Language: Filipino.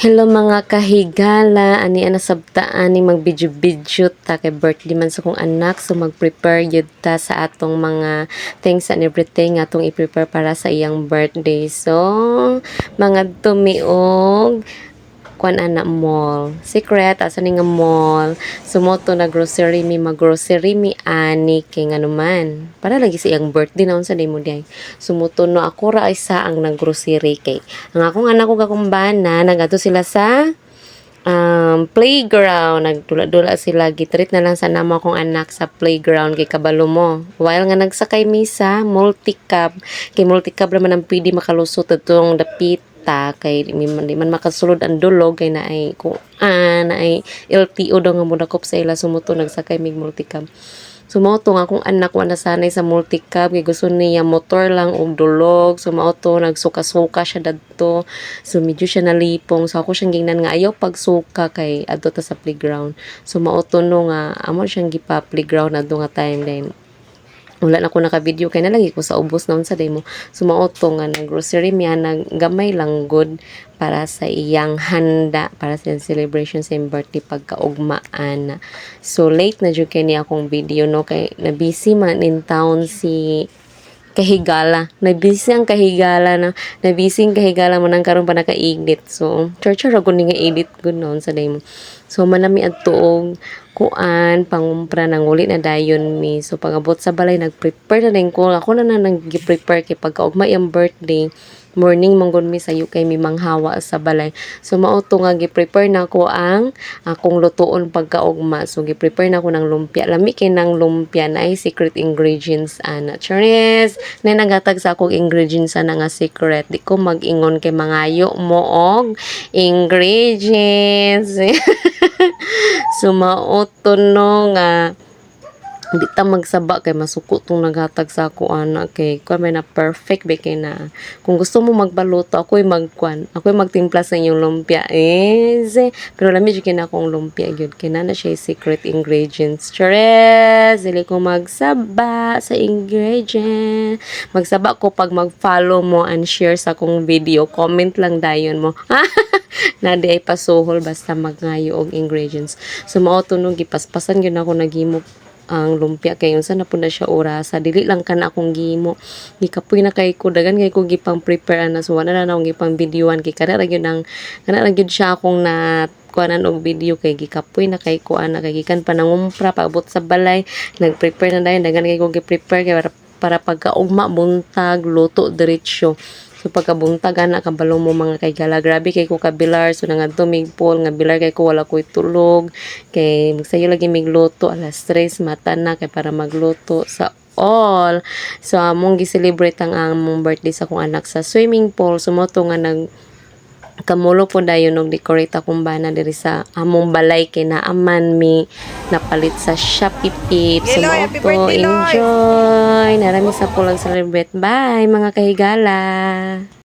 Hello mga kahigala, ani ana sabtaan ni mag-video ta kay birthday man sa kong anak, so mag-prepare yun ta sa atong mga things and everything atong i-prepare para sa iyang birthday. So mga tumiog kuan ana mall. Secret asa ni nga mall. Sumoto na grocery mi mag-grocery mi ani kay nganuman. Para lagi sa iyang birthday naon sa day mo day. Sumuto no ako ra isa ang nag-grocery kay. Ang akong anak ko kakumbana nagadto sila sa playground, nagdula-dula sila, gitreat na lang sa namo akong anak sa playground kay kabalo mo. While nga nagsakay misa, multi-cab, kay multi-cab naman ang pwede makalusot atong dapita, kay di man makasulod ang dulog, kay naay naay LTO daw nga mudakop sa ila, sumuto nagsakay mig multi-cab. Sumoto nga akong anak wa nasanay sa multi-cab kay gusto niya motor lang og dulog. Sumoto nagsuka-suka siya dadto. So medyo siya nalipong. So ako siyang gingnan nga ayaw pagsuka kay adto ta sa playground. Sumoto no nga amo siyang gipa playground adto nga time din. Wala na ko naka-video kay nalagi ko sa ubos naon sa demo. Sumaoto nga nag grocery miya gamay lang good para sa iyang handa para sa celebration sa birthday pagkaugmaan. So late na jud kay ni akong video no kay na busy man in town si kahigala. Na-busy ang kahigala na. Na-busy ang kahigala mo nang karon pa naka-edit. So, church ra gud nga edit gud noon sa day mo. So, manami adtuog kuan pangumpra nang uli na dayon mi. So, pagabot sa balay nag-prepare na din ko. Ako na nag-prepare kay pagkaugma yung birthday. Morning manggod mi sayo kay mi manghawa sa balay. So mauto nga gi-prepare na ko ang akong lutuon pagkaugma. So gi-prepare na ko ng lumpia. Lami kay ng lumpia na ay secret ingredients ana. Charis, na nagatag sa akong ingredients ana nga secret. Di ko mag-ingon kay mangayo mo og ingredients. So mauto no nga di ta magsaba kay masuko tong naghatag sa ako anak kay kuan may na perfect be kay na kung gusto mo magbaluto ako'y magtimpla sa inyong lumpia pero lami jud kay na akong lumpia gyud kay na siya secret ingredients chares dili ko magsaba sa ingredient magsaba ko pag mag-follow mo and share sa akong video comment lang dayon mo na di ay pasuhol basta magngayo og ingredients so mao to no gipaspasan gyud ako naghimo ang lumpia kay unsa na pud na siya orasa dili lang kana akong gimo gikapoy na kay ko dagan kay ko gipang prepare na so wala na akong gipang videoan kay kana ra gyud siya akong na kuanan og video kay gikapoy na kay ko ana kay gikan pa nangumpra paabot sa balay nagprepare na dagan kay ko gi-prepare kay para pagkaugma buntag luto diretsyo. So pagkabuntag ana kabalo mo mga kaygala grabe kay ko kabilar so nangadto mig pool nga bilar kay ko wala koy tulog kay magsayo lagi mig luto alas 3 mata na kay para magluto sa all. So among gi-celebrate ang among birthday sa akong anak sa swimming pool sumoto nga nag kamulo po dayon og decorate akong bana diri sa among balay kay naaman mi napalit sa Shopee Pips. So mo enjoy narami sa pulang celebrate. Bye mga kahigala.